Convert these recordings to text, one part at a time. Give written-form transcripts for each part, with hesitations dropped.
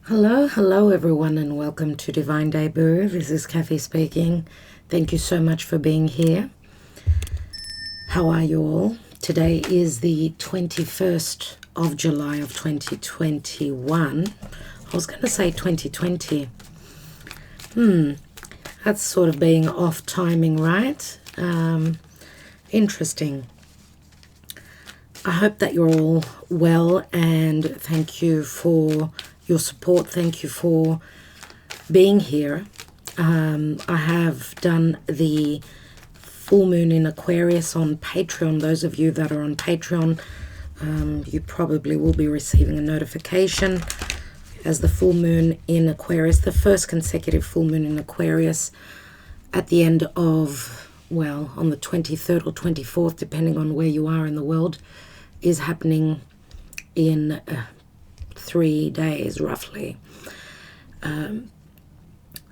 Hello everyone, and welcome to Divine Debut. This is Kathy speaking. Thank you so much for being here. How are you all? Today is the 21st of July of 2021. I was going to say 2020. That's sort of being off timing, right? Interesting. I hope that you're all well, and thank you for your support. Thank you for being here. I have done the full moon in Aquarius on Patreon. Those of you that are on Patreon, you probably will be receiving a notification as the full moon in Aquarius, the first consecutive full moon in Aquarius at the end of, well, on the 23rd or 24th, depending on where you are in the world, is happening in 3 days roughly.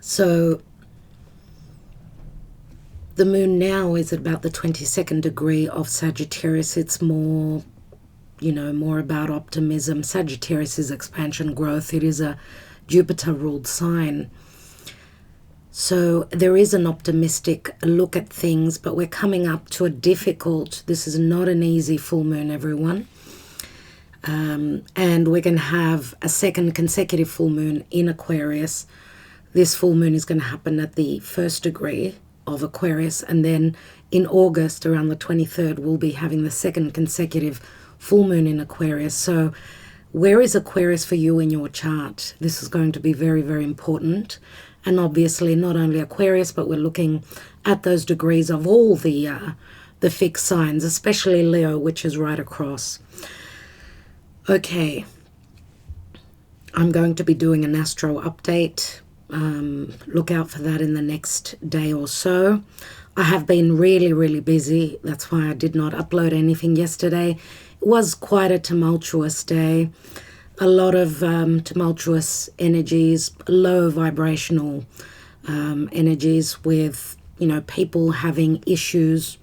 So the moon now is at about the 22nd degree of Sagittarius. It's more, more about optimism. Sagittarius is expansion, growth. It is a Jupiter ruled sign. So there is an optimistic look at things, but we're coming up to a difficult, this is not an easy full moon, everyone. And we're going to have a second consecutive full moon in Aquarius. This full moon is going to happen at the first degree of Aquarius. And then in August, around the 23rd, we'll be having the second consecutive full moon in Aquarius. So where is Aquarius for you in your chart? This is going to be very, very important. And obviously not only Aquarius, but we're looking at those degrees of all the fixed signs, especially Leo, which is right across. Okay, I'm going to be doing an astro update. Look out for that in the next day or so. I have been really, really busy. That's why I did not upload anything yesterday. It was quite a tumultuous day. A lot of tumultuous energies, low vibrational energies with, people having issues.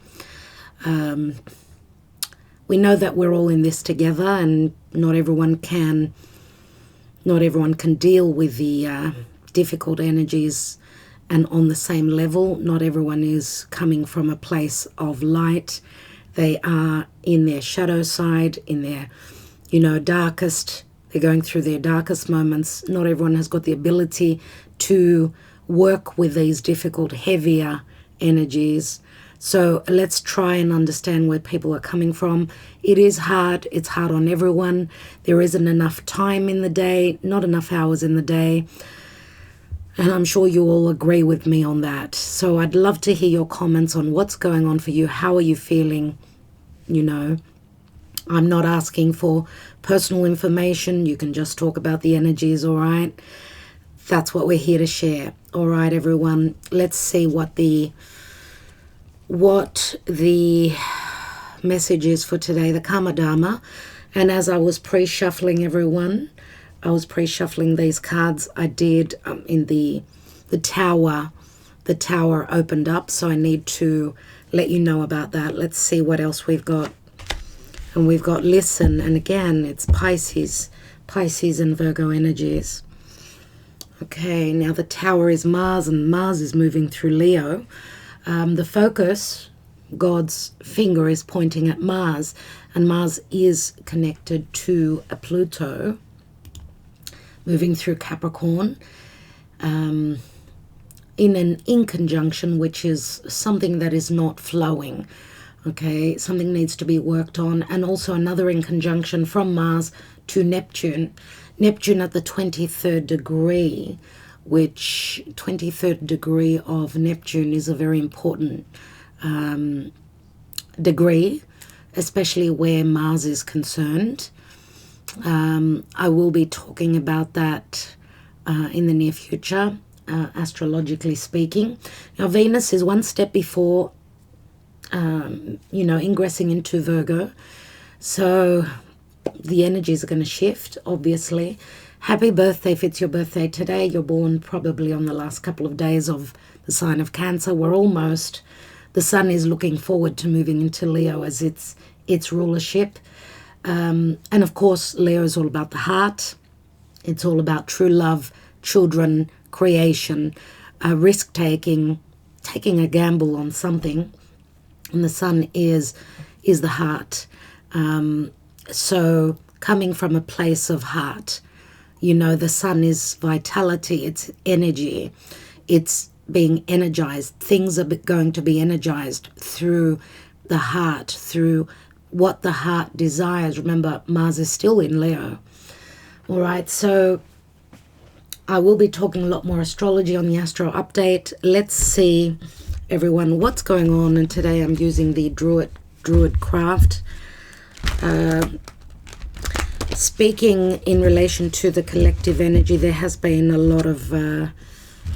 We know that we're all in this together, and not everyone can deal with the difficult energies and on the same level. Not everyone is coming from a place of light. They are in their shadow side, in their, darkest. They're going through their darkest moments. Not everyone has got the ability to work with these difficult, heavier energies. So let's try and understand where people are coming from. It is hard. It's hard on everyone. There isn't enough time in the day, not enough hours in the day. And I'm sure you all agree with me on that. So I'd love to hear your comments on what's going on for you. How are you feeling? I'm not asking for personal information. You can just talk about the energies, all right? That's what we're here to share. All right, everyone. Let's see what the message is for today, the Karma Dharma. And as I was pre-shuffling, everyone, I was pre-shuffling these cards. I did in the tower opened up, so I need to let you know about that. Let's see what else we've got. And we've got listen, and again, it's Pisces and Virgo energies. Okay, now the tower is Mars, and Mars is moving through Leo. The focus, God's finger is pointing at Mars, and Mars is connected to a Pluto moving through Capricorn in conjunction, which is something that is not flowing. Okay, something needs to be worked on. And also another in conjunction from Mars to Neptune. Neptune at the 23rd degree, which 23rd degree of Neptune is a very important degree, especially where Mars is concerned. I will be talking about that in the near future, astrologically speaking. Now, Venus is one step before, ingressing into Virgo. So the energies are going to shift, obviously. Happy birthday if it's your birthday today. You're born probably on the last couple of days of the sign of Cancer. We're almost, the sun is looking forward to moving into Leo as its rulership. And of course, Leo is all about the heart. It's all about true love, children, creation, risk-taking, taking a gamble on something. And the sun is the heart. So coming from a place of heart, you know, the sun is vitality, it's energy, it's being energized. Things are going to be energized through the heart, through what the heart desires. Remember, Mars is still in Leo. All right, so I will be talking a lot more astrology on the Astro Update. Let's see, everyone, what's going on. And today I'm using the Druid Craft. Speaking in relation to the collective energy, there has been a lot of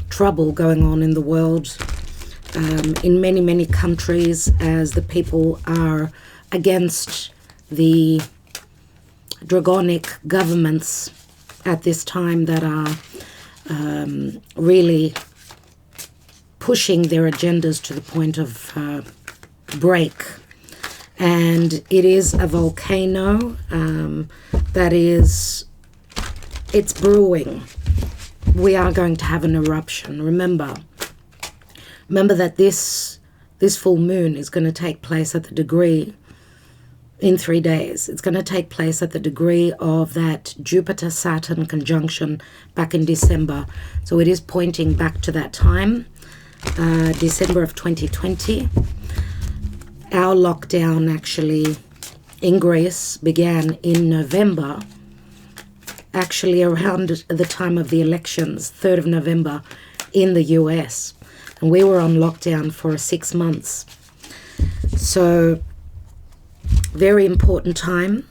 trouble going on in the world, in many, many countries, as the people are against the draconic governments at this time that are really pushing their agendas to the point of break. And it is a volcano it's brewing. We are going to have an eruption. Remember that this full moon is going to take place at the degree in 3 days. It's going to take place at the degree of that Jupiter-Saturn conjunction back in December. So it is pointing back to that time, December of 2020. Our lockdown actually in Greece began in November, actually around the time of the elections, 3rd of November in the US. And we were on lockdown for 6 months. So very important time,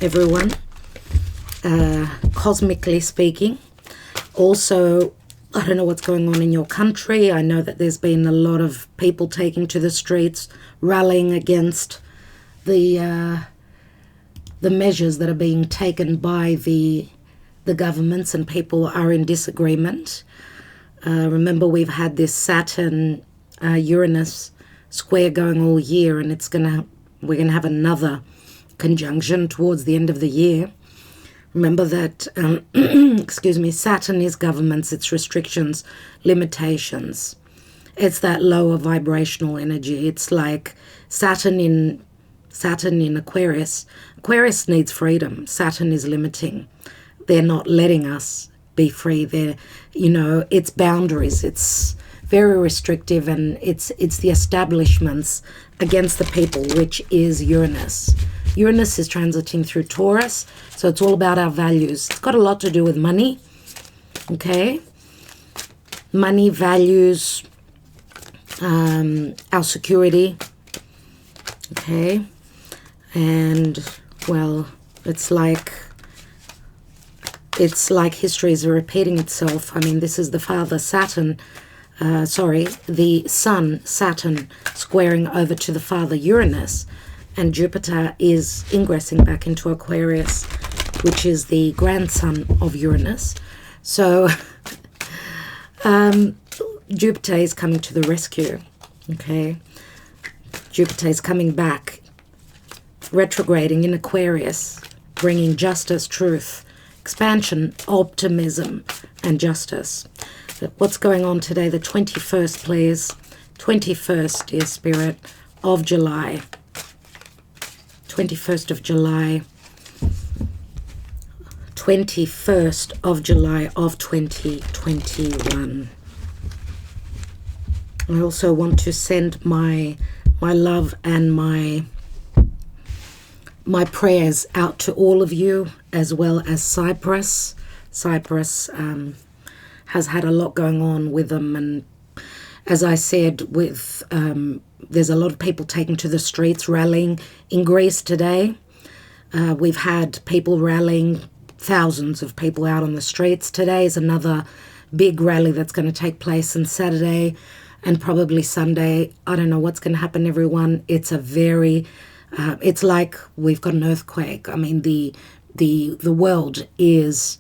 everyone, cosmically speaking. Also, I don't know what's going on in your country. I know that there's been a lot of people taking to the streets, rallying against the measures that are being taken by the governments, and people are in disagreement. Remember, we've had this Saturn Uranus square going all year, and we're gonna have another conjunction towards the end of the year. Remember that, excuse me, Saturn is governments, it's restrictions, limitations. It's that lower vibrational energy. It's like Saturn in Aquarius. Aquarius needs freedom. Saturn is limiting. They're not letting us be free. It's boundaries. It's very restrictive, and it's the establishments against the people, which is Uranus. Uranus is transiting through Taurus, so it's all about our values. It's got a lot to do with money, okay? Money, values, our security, okay? And, well, it's like history is repeating itself. I mean, this is the father Saturn, the son Saturn squaring over to the father Uranus, and Jupiter is ingressing back into Aquarius, which is the grandson of Uranus. So Jupiter is coming to the rescue, okay? Jupiter is coming back, retrograding in Aquarius, bringing justice, truth, expansion, optimism, and justice. But what's going on today? The 21st, please. 21st, dear Spirit, of July. 21st of July. 21st of July of 2021. I also want to send my love and my prayers out to all of you, as well as Cyprus. Cyprus has had a lot going on with them, and as I said, with there's a lot of people taking to the streets, rallying. In Greece today, we've had people rallying, thousands of people out on the streets. Today is another big rally that's going to take place on Saturday and probably Sunday. I don't know what's going to happen, everyone. It's a very, it's like we've got an earthquake. I mean, the world is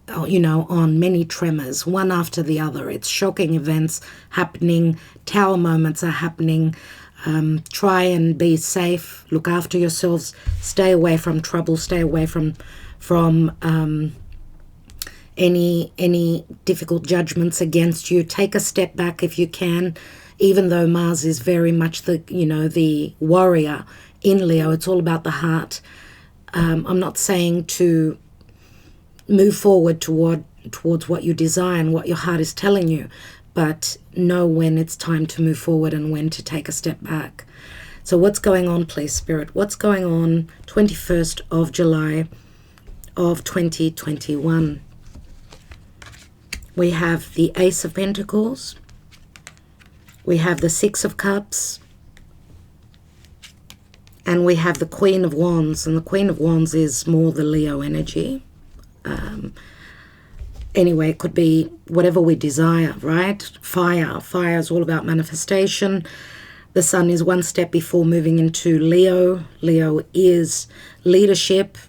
on many tremors, one after the other. It's shocking events happening. Tower moments are happening. Try and be safe. Look after yourselves. Stay away from trouble. Stay away from any difficult judgments against you. Take a step back if you can, even though Mars is very much the warrior in Leo. It's all about the heart. I'm not saying to move forward towards what you desire and what your heart is telling you, but know when it's time to move forward and when to take a step back. So what's going on, please, Spirit? What's going on 21st of July of 2021? We have the Ace of Pentacles. We have the Six of Cups. And we have the Queen of Wands. And the Queen of Wands is more the Leo energy. Anyway, it could be whatever we desire, right? Fire. Fire is all about manifestation. The Sun is one step before moving into Leo. Leo is leadership.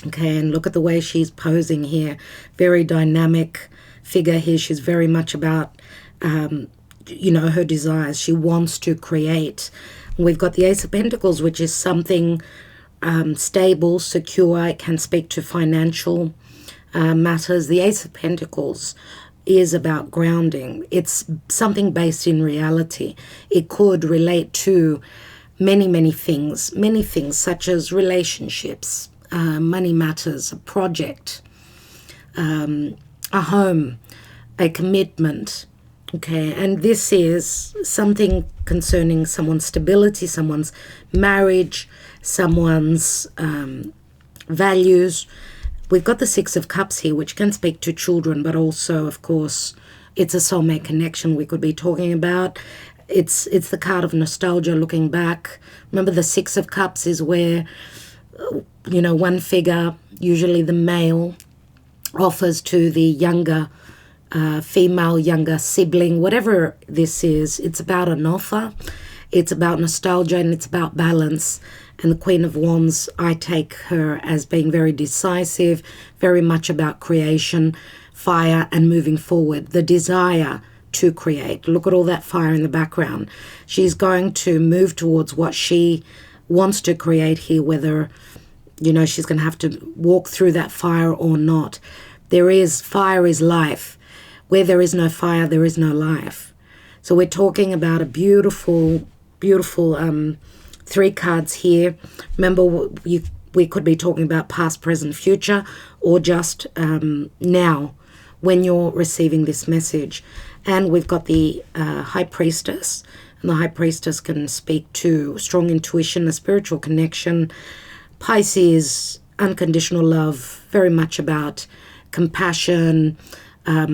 Okay, and look at the way she's posing here. Very dynamic figure here. She's very much about, her desires. She wants to create. We've got the Ace of Pentacles, which is something stable, secure. It can speak to financial matters. The Ace of Pentacles is about grounding. It's something based in reality. It could relate to many things such as relationships, money matters, a project, a home, a commitment. Okay, and this is something concerning someone's stability, someone's marriage, someone's values. We've got the Six of Cups here, which can speak to children, but also, of course, it's a soulmate connection we could be talking about. It's the card of nostalgia, looking back. Remember, the Six of Cups is where, one figure, usually the male, offers to the younger female, younger sibling, whatever this is. It's about an offer. It's about nostalgia, and it's about balance. And the Queen of Wands, I take her as being very decisive, very much about creation, fire, and moving forward. The desire to create. Look at all that fire in the background. She's going to move towards what she wants to create here, whether, she's going to have to walk through that fire or not. Fire is life. Where there is no fire, there is no life. So we're talking about a beautiful, three cards here. Remember, we could be talking about past, present, future, or just now when you're receiving this message. And we've got the High Priestess. And the High Priestess can speak to strong intuition, a spiritual connection. Pisces, unconditional love, very much about compassion,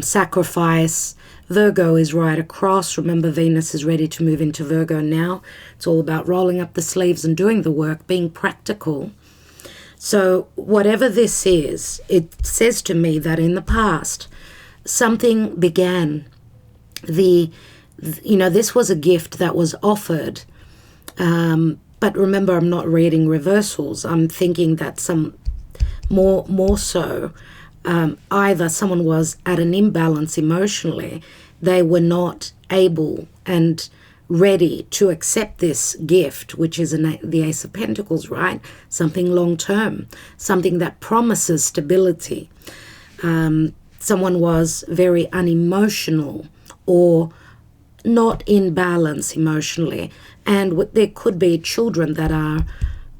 sacrifice. Virgo is right across. Remember, Venus is ready to move into Virgo now. It's all about rolling up the sleeves and doing the work, being practical. So whatever this is, it says to me that in the past, something began. This was a gift that was offered. But remember, I'm not reading reversals. I'm thinking that some more so, either someone was at an imbalance emotionally, they were not able and ready to accept this gift, which is the Ace of Pentacles, right? Something long-term, something that promises stability. Someone was very unemotional or not in balance emotionally. And there could be children that are,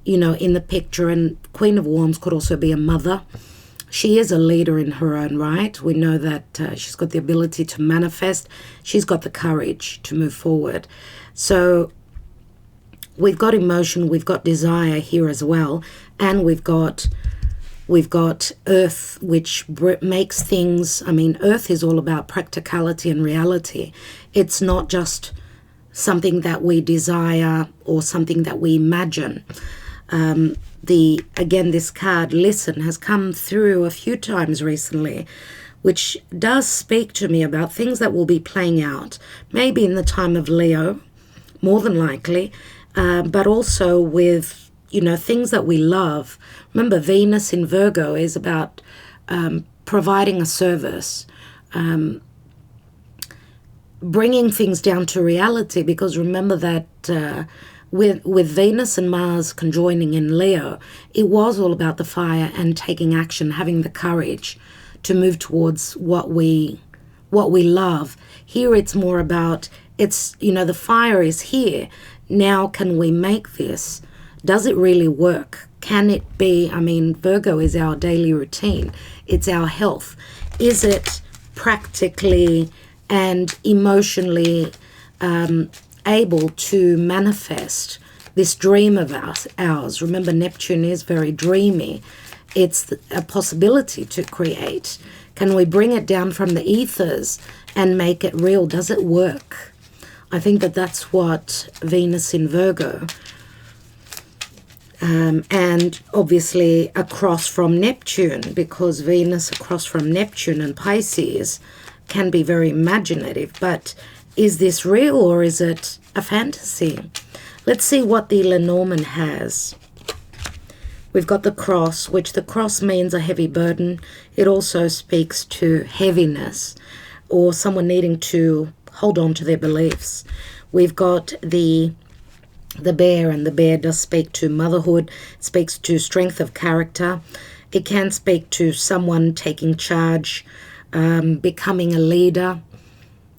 in the picture. And Queen of Wands could also be a mother. She is a leader in her own right. We know that she's got the ability to manifest. She's got the courage to move forward. So we've got emotion, we've got desire here as well. And we've got earth, which makes things, earth is all about practicality and reality. It's not just something that we desire or something that we imagine. This card, listen, has come through a few times recently, which does speak to me about things that will be playing out, maybe in the time of Leo, more than likely, but also with, things that we love. Remember, Venus in Virgo is about providing a service, bringing things down to reality, because remember that with Venus and Mars conjoining in Leo, it was all about the fire and taking action, having the courage to move towards what we love. Here it's more about, it's, you know, the fire is here. Now can we make this? Does it really work? Can it be, I mean, Virgo is our daily routine. It's our health. Is it practically and emotionally able to manifest this dream of ours? Remember, Neptune is very dreamy. It's a possibility to create. Can we bring it down from the ethers and make it real? Does it work? I think that that's what Venus in Virgo, and obviously across from Neptune, because Venus across from Neptune and Pisces can be very imaginative. But is this real or is it a fantasy? Let's see what the Lenormand has. We've got the cross, which the cross means a heavy burden. It also speaks to heaviness or someone needing to hold on to their beliefs. We've got the bear, and the bear does speak to motherhood. It speaks to strength of character. It can speak to someone taking charge, becoming a leader.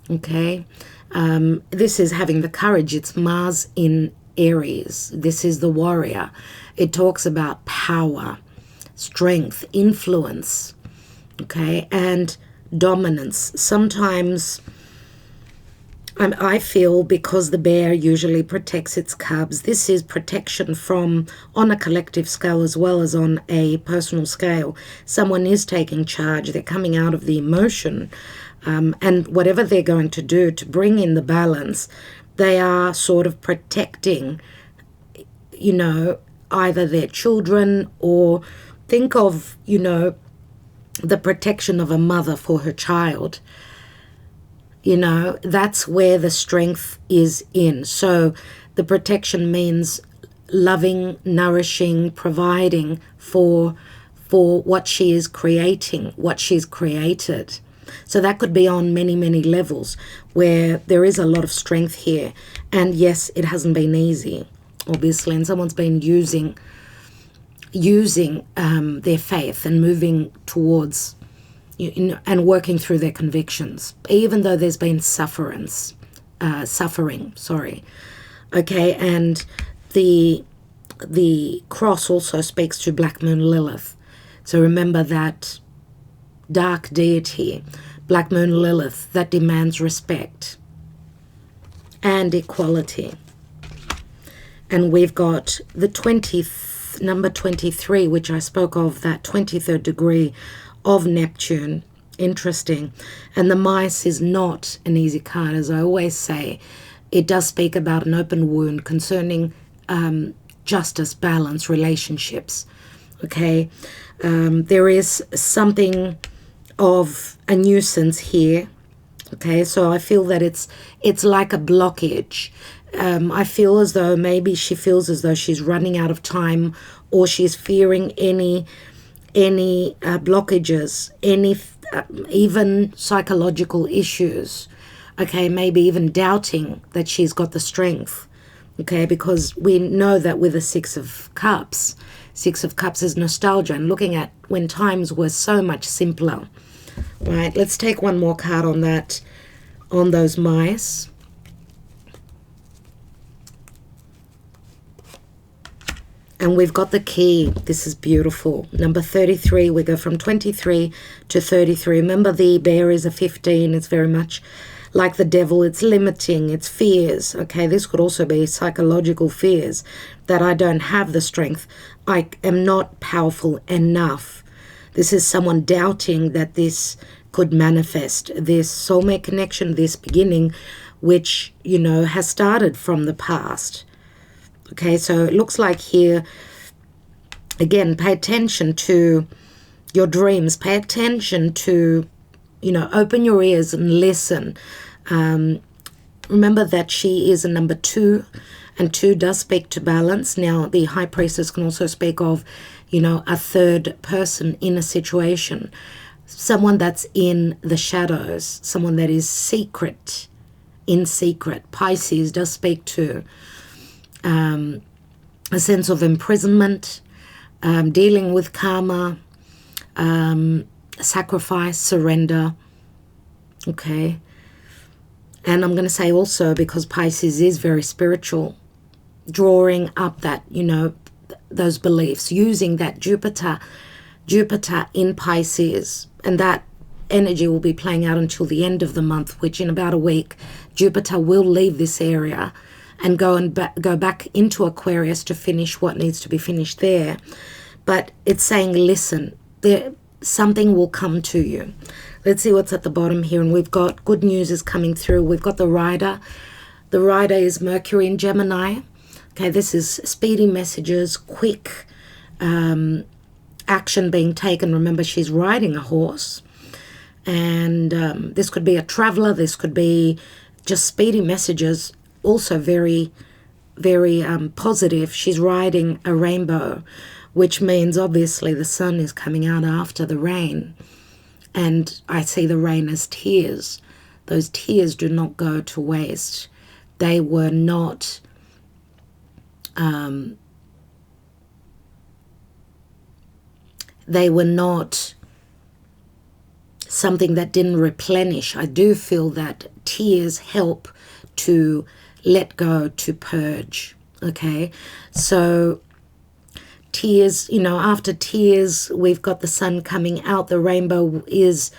Okay. This is having the courage. It's Mars in Aries. This is the warrior. It talks about power, strength, influence, okay, and dominance. Sometimes I feel, because the bear usually protects its cubs, this is protection from, on a collective scale as well as on a personal scale. Someone is taking charge. They're coming out of the emotion, and whatever they're going to do to bring in the balance, they are sort of protecting, you know, either their children, or think of, you know, the protection of a mother for her child. You know, that's where the strength is in. So the protection means loving, nourishing, providing for what she is creating, what she's created. So that could be on many, many levels where there is a lot of strength here. And yes, it hasn't been easy, obviously, and someone's been using their faith and moving towards, you know, and working through their convictions, even though there's been suffering. Okay, and the cross also speaks to Black Moon Lilith. So remember that dark deity, Black Moon Lilith, that demands respect and equality. And we've got the 20th, number 23, which I spoke of, that 23rd degree of Neptune. Interesting. And the mice is not an easy card, as I always say. It does speak about an open wound concerning justice, balance, relationships. Okay. There is something of a nuisance here. Okay, so I feel that it's like a blockage. I feel as though maybe she feels as though she's running out of time, or she's fearing any blockages, any even psychological issues. Okay, maybe even doubting that she's got the strength. Okay, because we know that with the Six of Cups is nostalgia and looking at when times were so much simpler. Right, let's take one more card on that, on those mice. And we've got the key. This is beautiful. Number 33. We go from 23 to 33. Remember, the bear is a 15. It's very much like the devil. It's limiting. It's fears. Okay, this could also be psychological fears that I don't have the strength. I am not powerful enough. This is someone doubting that this could manifest, this soulmate connection, this beginning, which, you know, has started from the past. Okay, so it looks like here, again, pay attention to your dreams. Pay attention to, you know, open your ears and listen. Remember that she is a number 2, and 2 does speak to balance. Now, the high priestess can also speak of, you know, a third person in a situation. Someone that's in the shadows. Someone that is secret, in secret. Pisces does speak to a sense of imprisonment, dealing with karma, sacrifice, surrender. Okay. And I'm going to say also, because Pisces is very spiritual, drawing up that, those beliefs, using that Jupiter in Pisces, and that energy will be playing out until the end of the month, which in about a week, Jupiter will leave this area and go back into Aquarius to finish what needs to be finished there. But it's saying, listen, something will come to you. Let's see what's at the bottom here. And we've got good news is coming through. We've got the rider. The rider is Mercury in Gemini. Okay, this is speedy messages, quick action being taken. Remember, she's riding a horse. And this could be a traveler. This could be just speedy messages. Also very, very positive. She's riding a rainbow, which means obviously the sun is coming out after the rain. And I see the rain as tears. Those tears do not go to waste. They were not something that didn't replenish. I do feel that tears help to let go, to purge. Okay, so tears, after tears, we've got the sun coming out. The rainbow is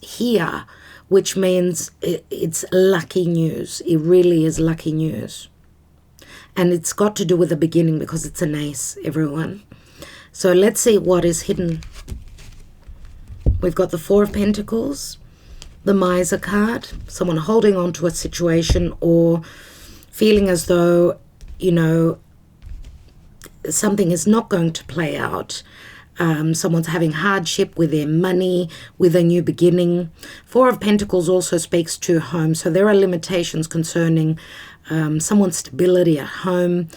here, which means it's lucky news. It really is lucky news. And it's got to do with the beginning because it's an ace, everyone. So let's see what is hidden. We've got the Four of Pentacles, the Miser card, someone holding on to a situation or feeling as though, something is not going to play out. Someone's having hardship with their money, with a new beginning. Four of Pentacles also speaks to home. So there are limitations concerning someone's stability at home,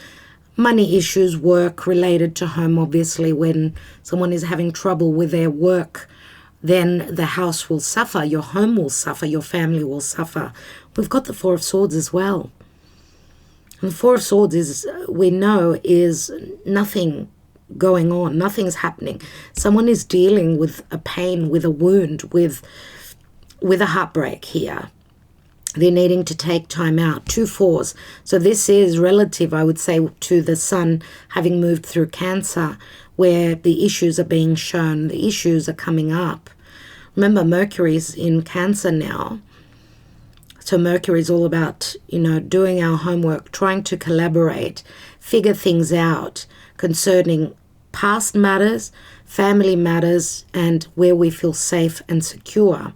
money issues, work related to home. Obviously, when someone is having trouble with their work, then the house will suffer, your home will suffer, your family will suffer. We've got the Four of Swords as well. And the Four of Swords is, we know, is nothing going on. Nothing's happening. Someone is dealing with a pain, with a wound, with a heartbreak here. They're needing to take time out. 2 fours. So this is relative, I would say, to the sun having moved through Cancer, where the issues are being shown. The issues are coming up. Remember, Mercury's in Cancer now. So Mercury is all about, doing our homework, trying to collaborate, figure things out concerning past matters, family matters, and where we feel safe and secure.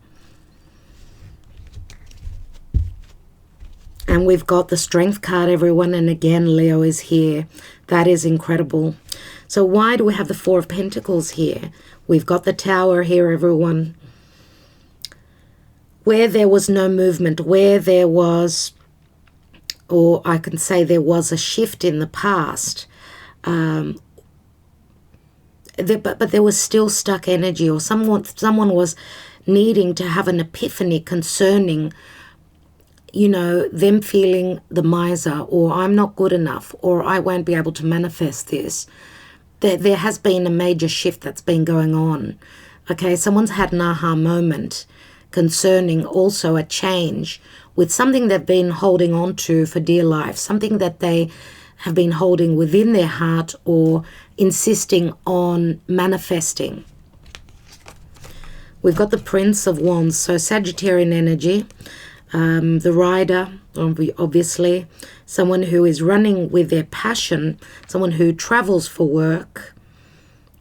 And we've got the Strength card, everyone. And again, Leo is here. That is incredible. So why do we have the Four of Pentacles here? We've got the Tower here, everyone. Where there was no movement, where there was, or I can say there was a shift in the past, but there was still stuck energy, or someone was needing to have an epiphany concerning, them feeling the miser, or I'm not good enough, or I won't be able to manifest this. There has been a major shift that's been going on. Okay, someone's had an aha moment concerning also a change with something they've been holding on to for dear life, something that they have been holding within their heart or insisting on manifesting. We've got the Prince of Wands, so Sagittarian energy, the rider, obviously, someone who is running with their passion, someone who travels for work.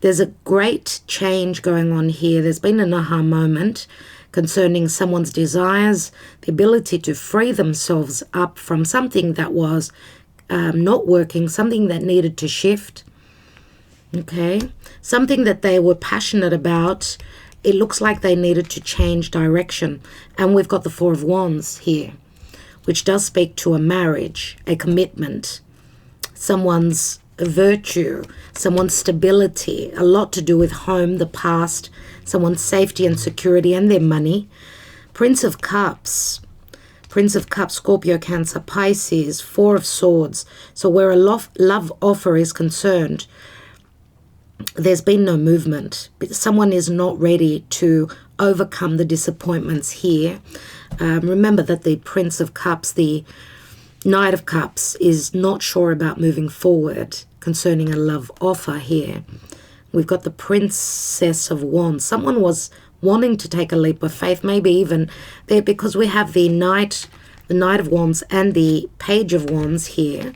There's a great change going on here. There's been an aha moment concerning someone's desires, the ability to free themselves up from something that was not working, something that needed to shift, okay? Something that they were passionate about. It looks like they needed to change direction. And we've got the Four of Wands here, which does speak to a marriage, a commitment, someone's virtue, someone's stability, a lot to do with home, the past, someone's safety and security and their money. Prince of Cups, Scorpio, Cancer, Pisces, Four of Swords. So where a love offer is concerned, there's been no movement. Someone is not ready to overcome the disappointments here. Remember that the Prince of Cups, the Knight of Cups, is not sure about moving forward concerning a love offer here. We've got the Princess of Wands. Someone was wanting to take a leap of faith, maybe even there, because we have the Knight of Wands and the Page of Wands here.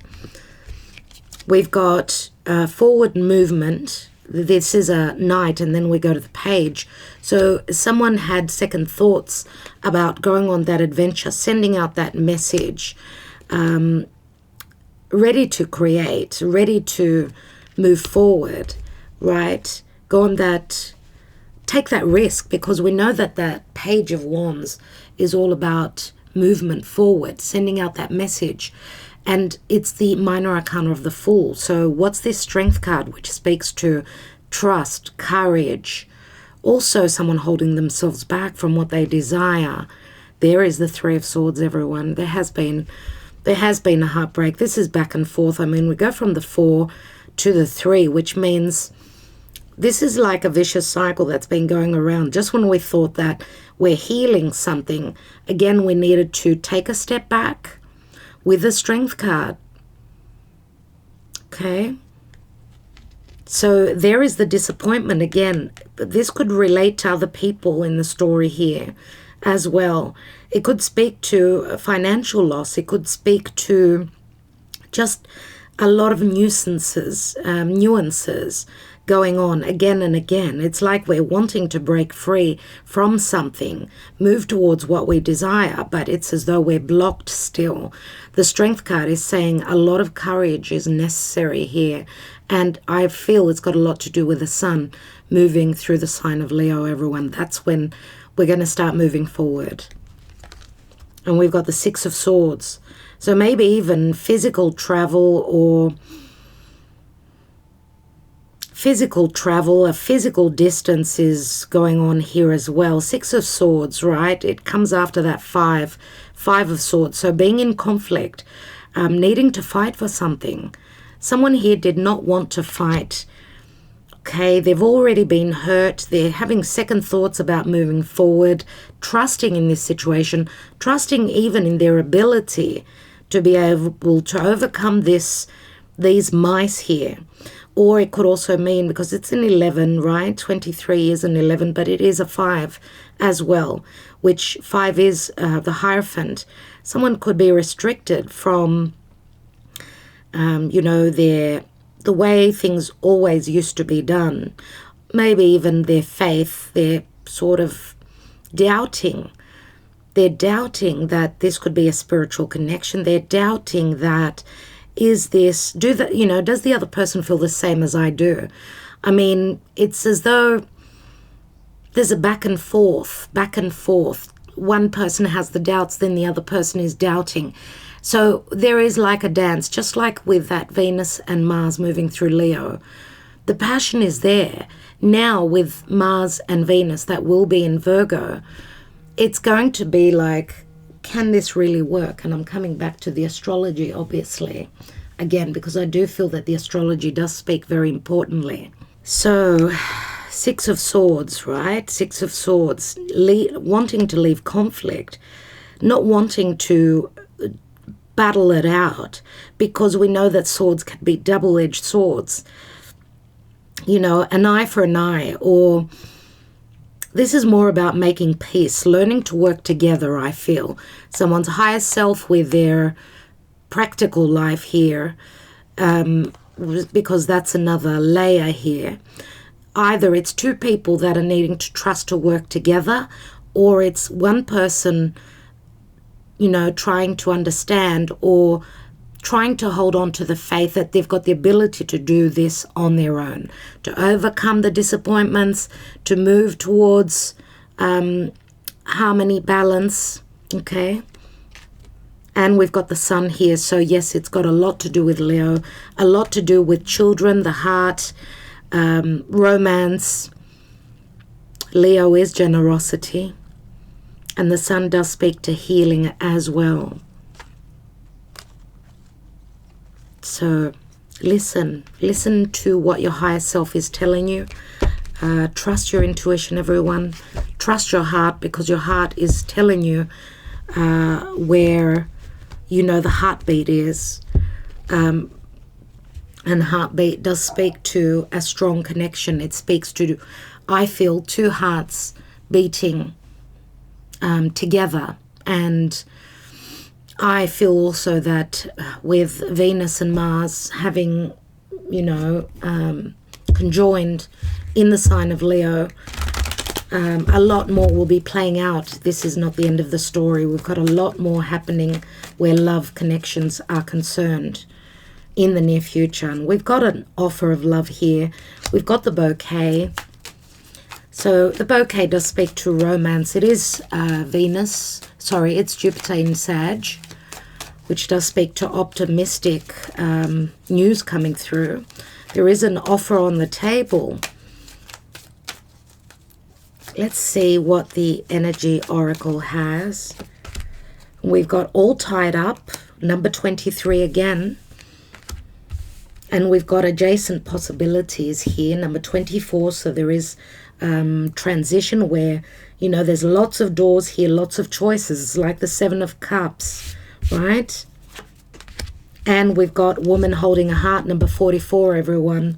We've got forward movement. This is a Knight, and then we go to the Page. So someone had second thoughts about going on that adventure, sending out that message, ready to create, ready to move forward, right? Go on that, take that risk, because we know that that Page of Wands is all about movement forward, sending out that message. And it's the minor arcana of the Fool. So what's this Strength card, which speaks to trust, courage, also someone holding themselves back from what they desire. There is the Three of Swords, everyone. There has been a heartbreak. This is back and forth. I mean, we go from the 4 to the 3, which means this is like a vicious cycle that's been going around. Just when we thought that we're healing something, again, we needed to take a step back with the Strength card. Okay? So there is the disappointment again. This could relate to other people in the story here as well. It could speak to a financial loss. It could speak to just a lot of nuances going on again and again. It's like we're wanting to break free from something, move towards what we desire, but it's as though we're blocked still. The Strength card is saying a lot of courage is necessary here, and I feel it's got a lot to do with the Sun moving through the sign of Leo, everyone. That's when we're going to start moving forward. And we've got the Six of Swords. So maybe even physical travel, a physical distance is going on here as well. Six of Swords, right? It comes after that Five of Swords. So being in conflict, needing to fight for something. Someone here did not want to fight. Okay, they've already been hurt. They're having second thoughts about moving forward, trusting in this situation, trusting even in their ability to be able to overcome these mice here. Or it could also mean, because it's an 11, right? 23 is an 11, but it is a 5 as well, which 5 is the Hierophant. Someone could be restricted from, the way things always used to be done. Maybe even their faith, they're sort of doubting. They're doubting that this could be a spiritual connection. They're doubting that, does the other person feel the same as I do? I mean, it's as though there's a back and forth. One person has the doubts, then the other person is doubting. So there is like a dance, just like with that Venus and Mars moving through Leo. The passion is there. Now with Mars and Venus, that will be in Virgo, it's going to be like, can this really work? And I'm coming back to the astrology, obviously, again, because I do feel that the astrology does speak very importantly. So, Six of Swords, right? Six of Swords, wanting to leave conflict, not wanting to battle it out, because we know that swords can be double-edged swords. An eye for an eye, or this is more about making peace, learning to work together, I feel. Someone's higher self with their practical life here, because that's another layer here. Either it's two people that are needing to trust to work together, or it's one person, trying to understand or trying to hold on to the faith that they've got the ability to do this on their own, to overcome the disappointments, to move towards harmony, balance, okay? And we've got the Sun here, so yes, it's got a lot to do with Leo, a lot to do with children, the heart, romance. Leo is generosity, and the Sun does speak to healing as well. So Listen to what your higher self is telling you. Trust your intuition, everyone. Trust your heart, because your heart is telling you where, you know, the heartbeat is. And heartbeat does speak to a strong connection. It speaks to, I feel, two hearts beating together. And I feel also that with Venus and Mars having, you know, conjoined in the sign of Leo, a lot more will be playing out. This is not the end of the story. We've got a lot more happening where love connections are concerned in the near future. And we've got an offer of love here. We've got the bouquet. So the bouquet does speak to romance. It is it's Jupiter in Sag, which does speak to optimistic news coming through. There is an offer on the table. Let's see what the energy oracle has. We've got all tied up, number 23 again. And we've got adjacent possibilities here, number 24. So there is transition where, you know, there's lots of doors here, lots of choices. It's like the 7 of Cups, right? And we've got woman holding a heart, number 44, everyone.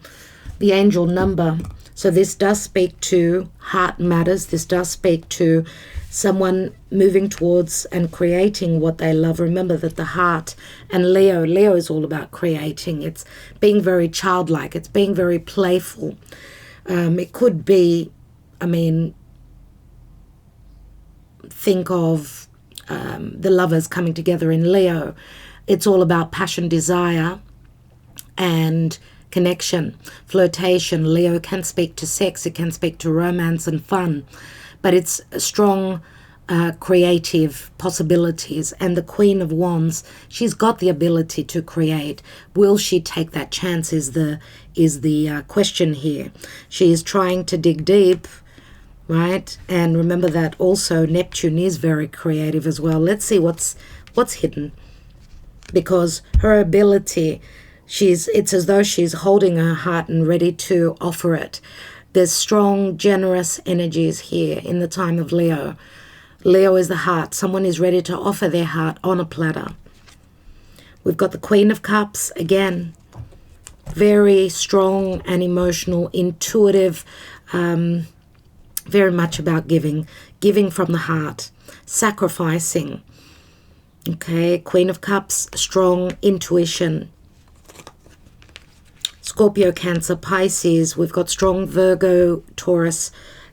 The angel number. So this does speak to heart matters. This does speak to someone moving towards and creating what they love. Remember that the heart and Leo is all about creating. It's being very childlike. It's being very playful. It could be, I mean, think of the lovers coming together in Leo. It's all about passion, desire, and connection, flirtation. Leo can speak to sex, it can speak to romance and fun, but it's strong creative possibilities. And the Queen of Wands, she's got the ability to create. Will she take that chance is the question here. She is trying to dig deep, right? And remember that also Neptune is very creative as well. Let's see what's hidden, because her ability, it's as though she's holding her heart and ready to offer it. There's strong, generous energies here in the time of Leo. Leo is the heart. Someone is ready to offer their heart on a platter. We've got the Queen of Cups again. Very strong and emotional, intuitive, very much about giving from the heart, sacrificing. Okay, Queen of Cups, strong intuition. Scorpio, Cancer, Pisces. We've got strong Virgo, Taurus,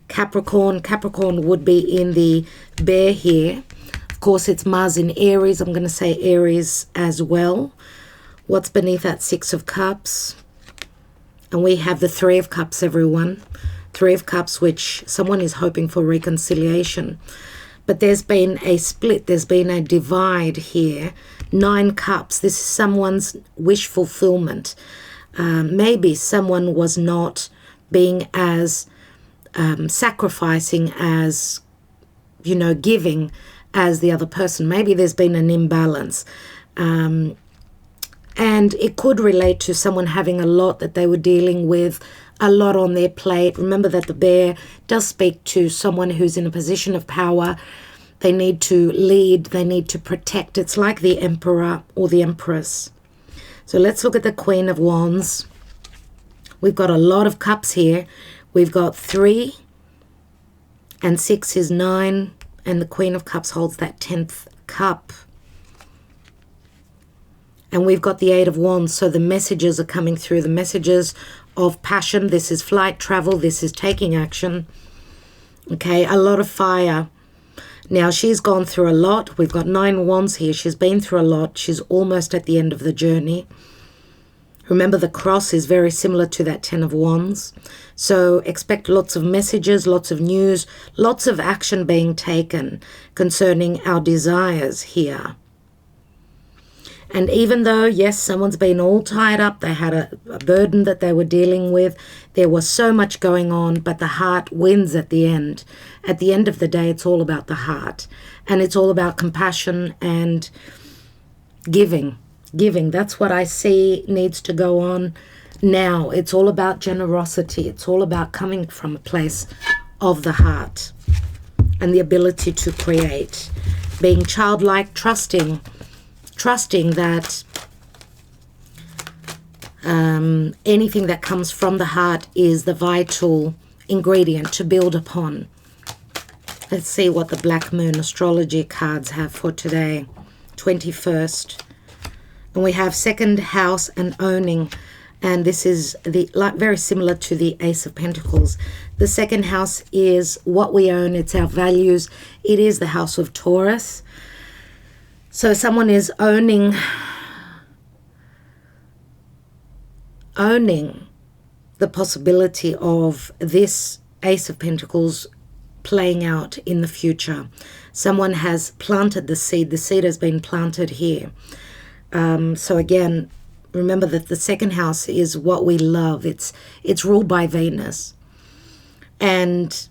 Capricorn. Capricorn would be in the bear here. Of course, it's Mars in Aries. I'm going to say Aries as well. What's beneath that 6 of Cups? And we have the 3 of Cups, everyone. 3 of Cups, which someone is hoping for reconciliation. But there's been a split. There's been a divide here. 9 Cups. This is someone's wish fulfillment. Maybe someone was not being as sacrificing as, you know, giving as the other person. Maybe there's been an imbalance. And it could relate to someone having a lot that they were dealing with, a lot on their plate. Remember that the bear does speak to someone who's in a position of power. They need to lead. They need to protect. It's like the emperor or the empress. So let's look at the Queen of Wands. We've got a lot of cups here. We've got 3 and 6 is 9. And the Queen of Cups holds that 10th cup. And we've got the 8 of Wands. So the messages are coming through. The messages of passion. This is flight, travel. This is taking action. Okay, a lot of fire. Now, she's gone through a lot. We've got 9 wands here. She's been through a lot. She's almost at the end of the journey. Remember, the cross is very similar to that 10 of wands. So expect lots of messages, lots of news, lots of action being taken concerning our desires here. And even though, yes, someone's been all tied up, they had a burden that they were dealing with, there was so much going on, but the heart wins at the end. At the end of the day, it's all about the heart. And it's all about compassion and giving. Giving. That's what I see needs to go on now. It's all about generosity. It's all about coming from a place of the heart and the ability to create. Being childlike, trusting that anything that comes from the heart is the vital ingredient to build upon. Let's see what the Black Moon astrology cards have for today, 21st. And we have second house and owning. And this is very similar to the Ace of Pentacles. The second house is what we own. It's our values. It is the house of Taurus. So someone is owning the possibility of this Ace of Pentacles playing out in the future. Someone has planted the seed. The seed has been planted here. So again, remember that the second house is what we love. It's ruled by Venus. And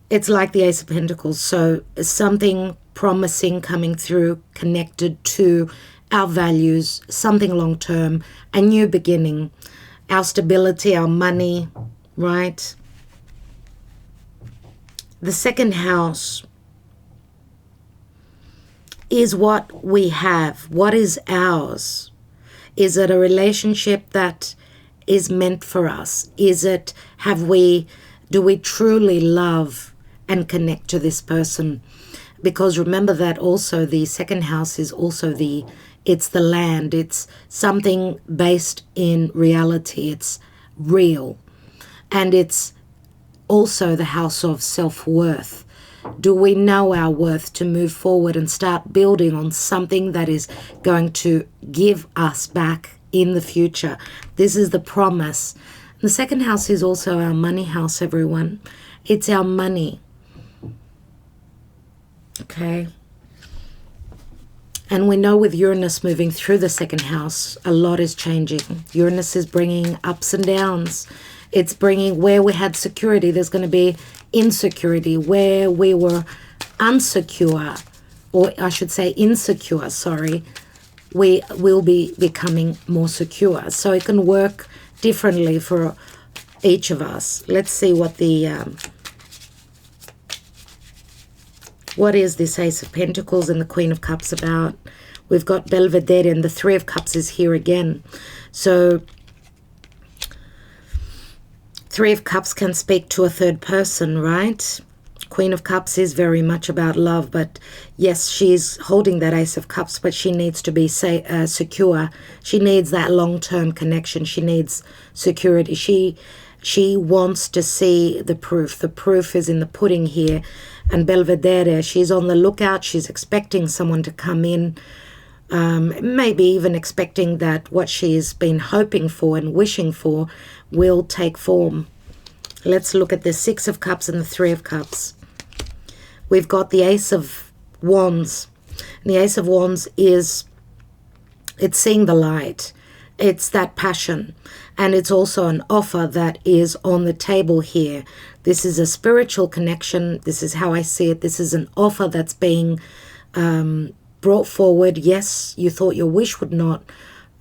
it's like the Ace of Pentacles. So something promising coming through, connected to our values, something long-term, a new beginning, our stability, our money, right? The second house is what we have, what is ours. Is it a relationship that is meant for us? Do we truly love and connect to this person? Because remember that also the second house is also it's the land. It's something based in reality. It's real. And it's also the house of self-worth. Do we know our worth to move forward and start building on something that is going to give us back in the future? This is the promise. The second house is also our money house, everyone. It's our money. Okay. And we know with Uranus moving through the second house, a lot is changing. Uranus is bringing ups and downs. It's bringing where we had security, there's going to be insecurity. Where we were unsecure, or I should say insecure, sorry, we will be becoming more secure. So it can work differently for each of us. Let's see what what is this Ace of Pentacles and the Queen of Cups about? We've got Belvedere, and the Three of Cups is here again. So Three of Cups can speak to a third person, right? Queen of Cups is very much about love, but yes, she's holding that Ace of Cups, but she needs to be secure. She needs that long-term connection. She needs security. She wants to see the proof. The proof is in the pudding here. And Belvedere, she's on the lookout. She's expecting someone to come in, maybe even expecting that what she's been hoping for and wishing for will take form. Let's look at the Six of Cups and the Three of Cups. We've got the Ace of Wands. And the Ace of Wands it's seeing the light. It's that passion. And it's also an offer that is on the table here. This is a spiritual connection. This is how I see it. This is an offer that's being brought forward. Yes, you thought your wish would not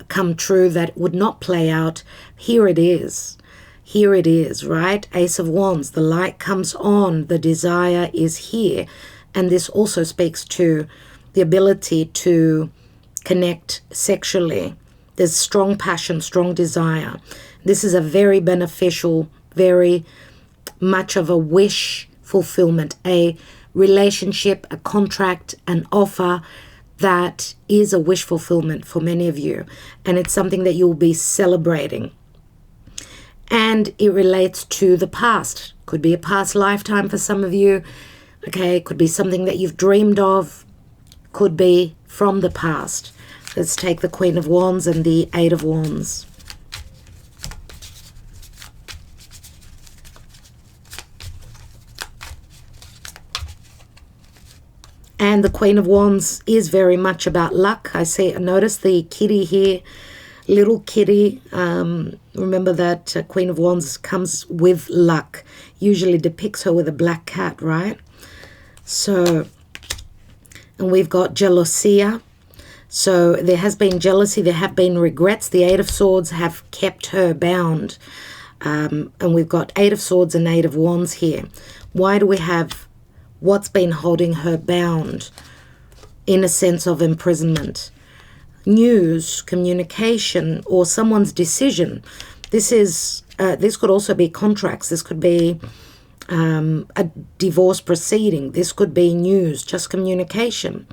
come true, that it would not play out. Here it is. Here it is, right? Ace of Wands, the light comes on. The desire is here. And this also speaks to the ability to connect sexually. There's strong passion, strong desire. This is a very beneficial, very much of a wish fulfillment, a relationship, a contract, an offer that is a wish fulfillment for many of you. And it's something that you'll be celebrating. And it relates to the past. Could be a past lifetime for some of you. Okay, could be something that you've dreamed of. Could be from the past. Let's take the Queen of Wands and the Eight of Wands. And the Queen of Wands is very much about luck. Notice the kitty here, little kitty. Remember that Queen of Wands comes with luck. Usually depicts her with a black cat, right? So, and we've got Jealousy. So there has been jealousy, there have been regrets. The Eight of Swords have kept her bound. And we've got Eight of Swords and Eight of Wands here. Why do we have what's been holding her bound in a sense of imprisonment? News, communication, or someone's decision. This could also be contracts. This could be a divorce proceeding. This could be news, just communication.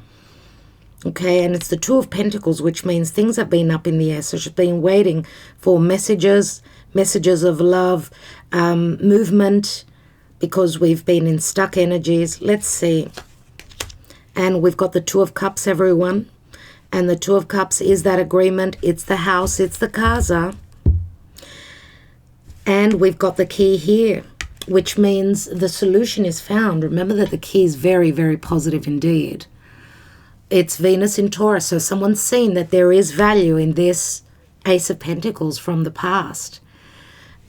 Okay, and it's the Two of Pentacles, which means things have been up in the air. So she's been waiting for messages of love, movement, because we've been in stuck energies. Let's see. And we've got the Two of Cups, everyone. And the Two of Cups is that agreement. It's the house. It's the casa. And we've got the key here, which means the solution is found. Remember that the key is very, very positive indeed. It's Venus in Taurus. So someone's seen that there is value in this Ace of Pentacles from the past.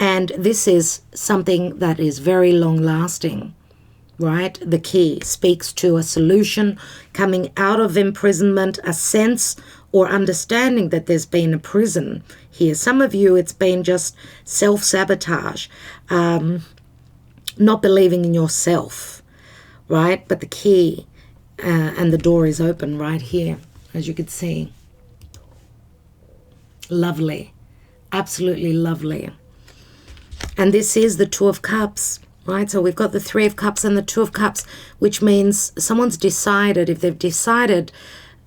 And this is something that is very long-lasting, right? The key speaks to a solution coming out of imprisonment, a sense or understanding that there's been a prison here. Some of you, it's been just self-sabotage, not believing in yourself, right? But the key and the door is open right here, as you can see. Lovely, absolutely lovely. And this is the Two of Cups, right? So we've got the Three of Cups and the Two of Cups, which means someone's decided, if they've decided,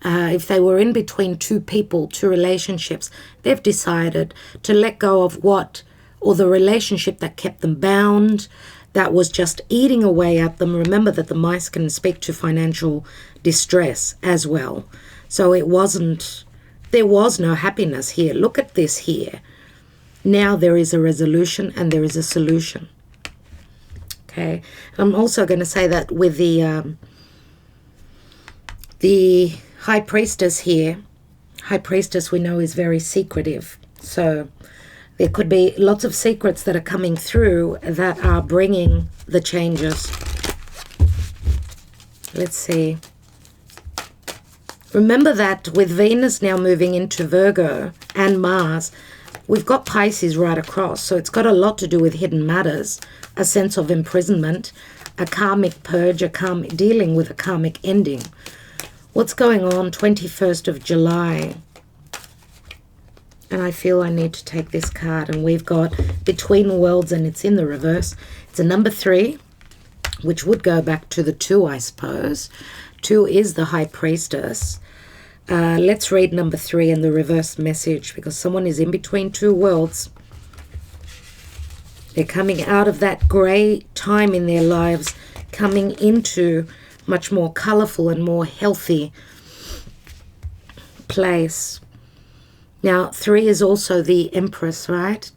if they were in between two people, two relationships, they've decided to let go of what, or the relationship that kept them bound, that was just eating away at them. Remember that the mice can speak to financial distress as well. So it wasn't, there was no happiness here. Look at this here. Now there is a resolution and there is a solution. Okay. I'm also going to say that with the High Priestess here, High Priestess we know is very secretive. So there could be lots of secrets that are coming through that are bringing the changes. Let's see. Remember that with Venus now moving into Virgo and Mars, we've got Pisces right across. So it's got a lot to do with hidden matters, a sense of imprisonment, a karmic purge, dealing with a karmic ending. What's going on 21st of July? And I feel I need to take this card. And we've got Between Worlds, and it's in the reverse. It's a number 3, which would go back to the 2, I suppose. 2 is the High Priestess. Let's read number 3 and the reverse message, because someone is in between two worlds. They're coming out of that grey time in their lives, coming into much more colorful and more healthy place. Now, 3 is also the Empress, right?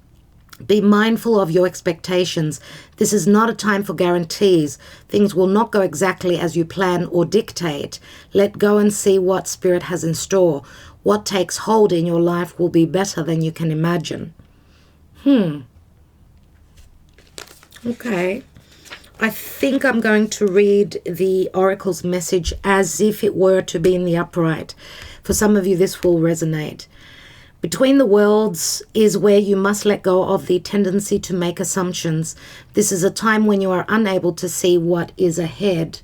Be mindful of your expectations. This is not a time for guarantees. Things will not go exactly as you plan or dictate. Let go and see what Spirit has in store. What takes hold in your life will be better than you can imagine. Okay. I think I'm going to read the Oracle's message as if it were to be in the upright. For some of you, this will resonate. Between the worlds is where you must let go of the tendency to make assumptions. This is a time when you are unable to see what is ahead.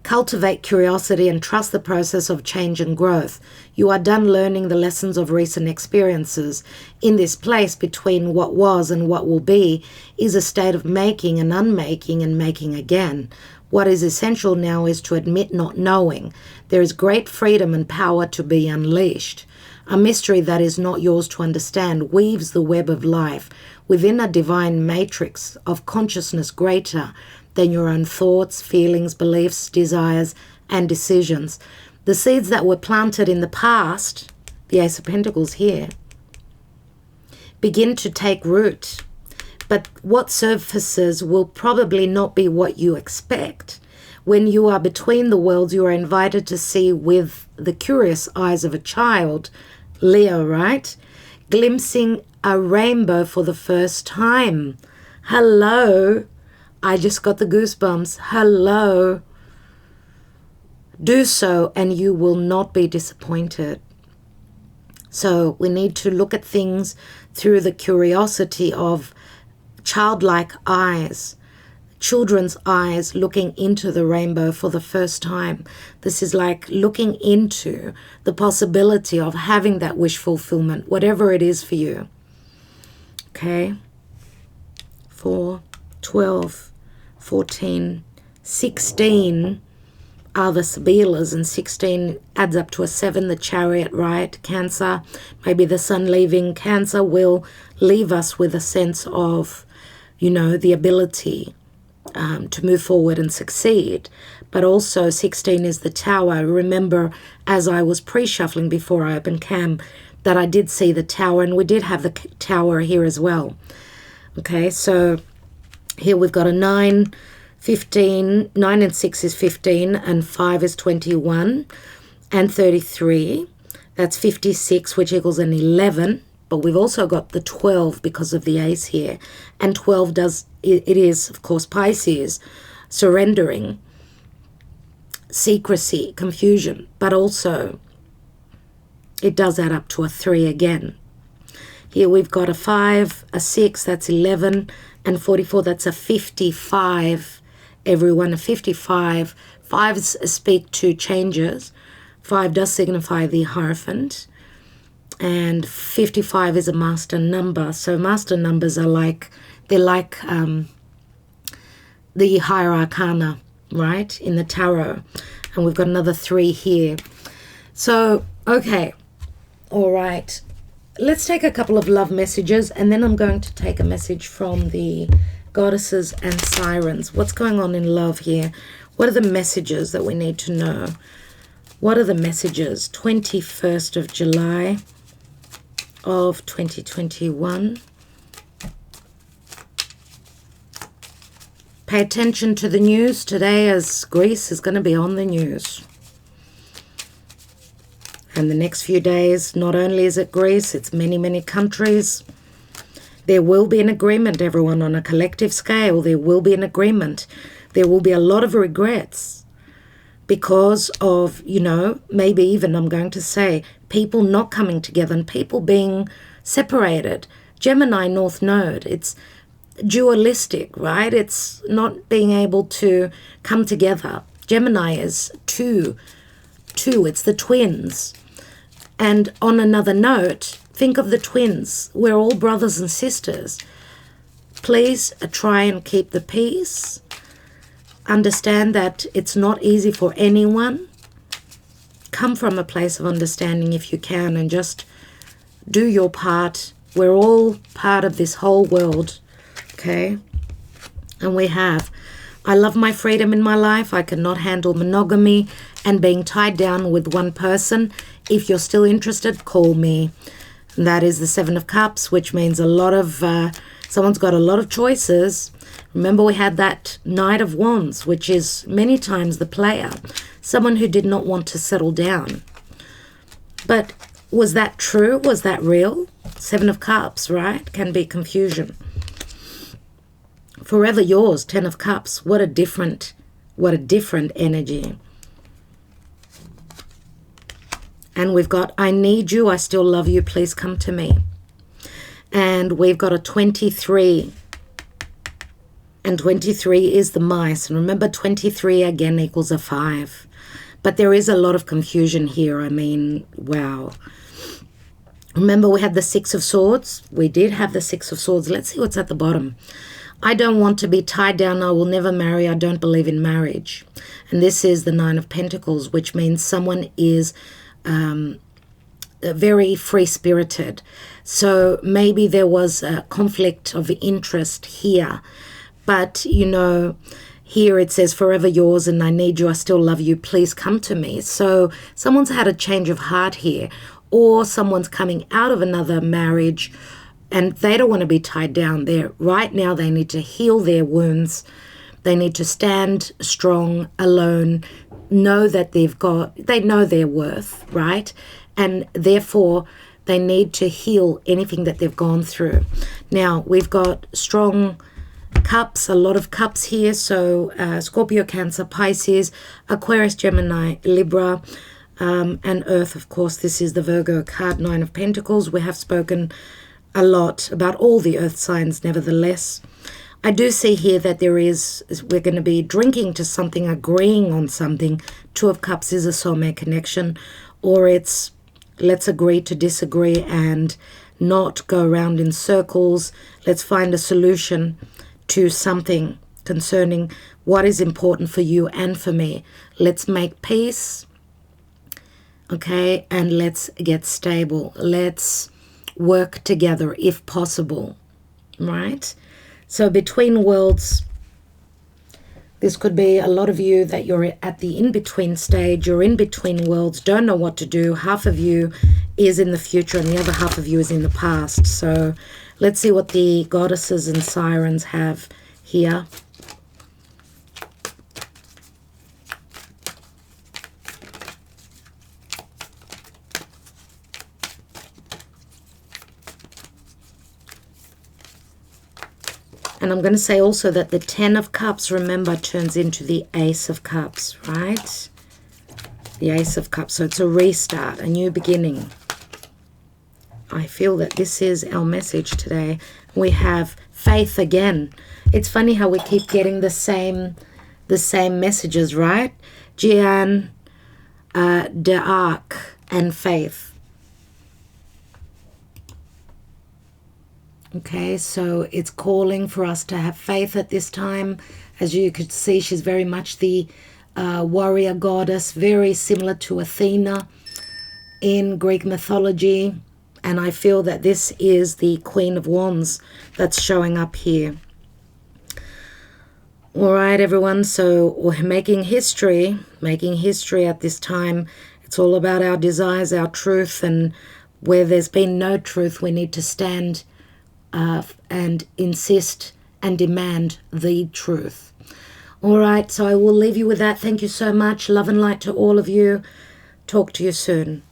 Cultivate curiosity and trust the process of change and growth. You are done learning the lessons of recent experiences. In this place between what was and what will be is a state of making and unmaking and making again. What is essential now is to admit not knowing. There is great freedom and power to be unleashed. A mystery that is not yours to understand weaves the web of life within a divine matrix of consciousness greater than your own thoughts, feelings, beliefs, desires, and decisions. The seeds that were planted in the past, the Ace of Pentacles here, begin to take root. But what surfaces will probably not be what you expect. When you are between the worlds, you are invited to see with the curious eyes of a child, Leo, right? Glimpsing a rainbow for the first time. Hello. I just got the goosebumps. Hello. Do so and you will not be disappointed. So we need to look at things through the curiosity of childlike eyes, children's eyes looking into the rainbow for the first time. This is like looking into the possibility of having that wish fulfillment, whatever it is for you. Okay? 4, 12, 14, 16 are the Sabilas, and 16 adds up to a 7, the Chariot, right? Cancer, maybe the sun leaving. Cancer will leave us with a sense of, the ability to move forward and succeed. But also 16 is the Tower. Remember, as I was pre-shuffling before I opened cam, that I did see the Tower, and we did have the Tower here as well. Okay, so here we've got a 9, 15, 9 and 6 is 15, and 5 is 21, and 33. That's 56, which equals an 11. But we've also got the 12 because of the ace here. And 12 it is, of course, Pisces, surrendering, secrecy, confusion. But also, it does add up to a 3 again. Here we've got a 5, a 6, that's 11, and 44, that's a 55. Everyone, a 55. 5s speak to changes. 5 does signify the Hierophant. And 55 is a master number. So master numbers are they're like the hierarchana, right, in the tarot. And we've got another 3 here. So, okay, all right. Let's take a couple of love messages, and then I'm going to take a message from the goddesses and sirens. What's going on in love here? What are the messages that we need to know? What are the messages? 21st of July of 2021. Pay attention to the news today, as Greece is going to be on the news. And the next few days, not only is it Greece, it's many, many countries. There will be an agreement, everyone, on a collective scale. There will be an agreement. There will be a lot of regrets because of, maybe even, I'm going to say, people not coming together and people being separated. Gemini North Node, it's dualistic, right? It's not being able to come together. Gemini is two, it's the twins. And on another note, think of the twins. We're all brothers and sisters. Please try and keep the peace. Understand that it's not easy for anyone. Come from a place of understanding if you can, and just do your part. We're all part of this whole world, okay? And I love my freedom in my life. I cannot handle monogamy and being tied down with one person. If you're still interested, call me. And that is the 7 of Cups, which means someone's got a lot of choices. Remember, we had that Knight of Wands, which is many times the player, someone who did not want to settle down. But was that true? Was that real? 7 of Cups, right? Can be confusion. Forever yours, 10 of Cups. What a different energy. And we've got, I need you, I still love you, please come to me. And we've got a 23. And 23 is the mice. And remember, 23 again equals a 5. But there is a lot of confusion here. I mean, wow. Remember, we had the 6 of Swords. We did have the 6 of Swords. Let's see what's at the bottom. I don't want to be tied down. I will never marry. I don't believe in marriage. And this is the 9 of Pentacles, which means someone is very free-spirited. So maybe there was a conflict of interest here. But, here it says, forever yours and I need you, I still love you, please come to me. So someone's had a change of heart here, or someone's coming out of another marriage and they don't want to be tied down there. Right now they need to heal their wounds. They need to stand strong, alone, know that they know their worth, right? And therefore they need to heal anything that they've gone through. Now we've got strong Cups, a lot of cups here. So Scorpio, Cancer, Pisces, Aquarius, Gemini, Libra, and Earth, of course. This is the Virgo card, 9 of Pentacles. We have spoken a lot about all the Earth signs, nevertheless. I do see here that we're going to be drinking to something, agreeing on something. 2 of Cups is a soulmate connection, or it's let's agree to disagree and not go around in circles. Let's find a solution to something concerning what is important for you and for me. Let's make peace, okay, and let's get stable. Let's work together if possible, right? So between worlds, this could be a lot of you that you're at the in-between stage. You're in between worlds, don't know what to do. Half of you is in the future and the other half of you is in the past. So let's see what the goddesses and sirens have here. And I'm going to say also that the 10 of Cups, remember, turns into the Ace of Cups, right? The Ace of Cups. So it's a restart, a new beginning. I feel that this is our message today. We have faith again. It's funny how we keep getting the same messages, right? Jeanne d'Arc and faith. Okay, so it's calling for us to have faith at this time. As you could see, she's very much the warrior goddess, very similar to Athena in Greek mythology. And I feel that this is the Queen of Wands that's showing up here. All right, everyone, so we're making history at this time. It's all about our desires, our truth, and where there's been no truth, we need to stand and insist and demand the truth. All right, so I will leave you with that. Thank you so much. Love and light to all of you. Talk to you soon.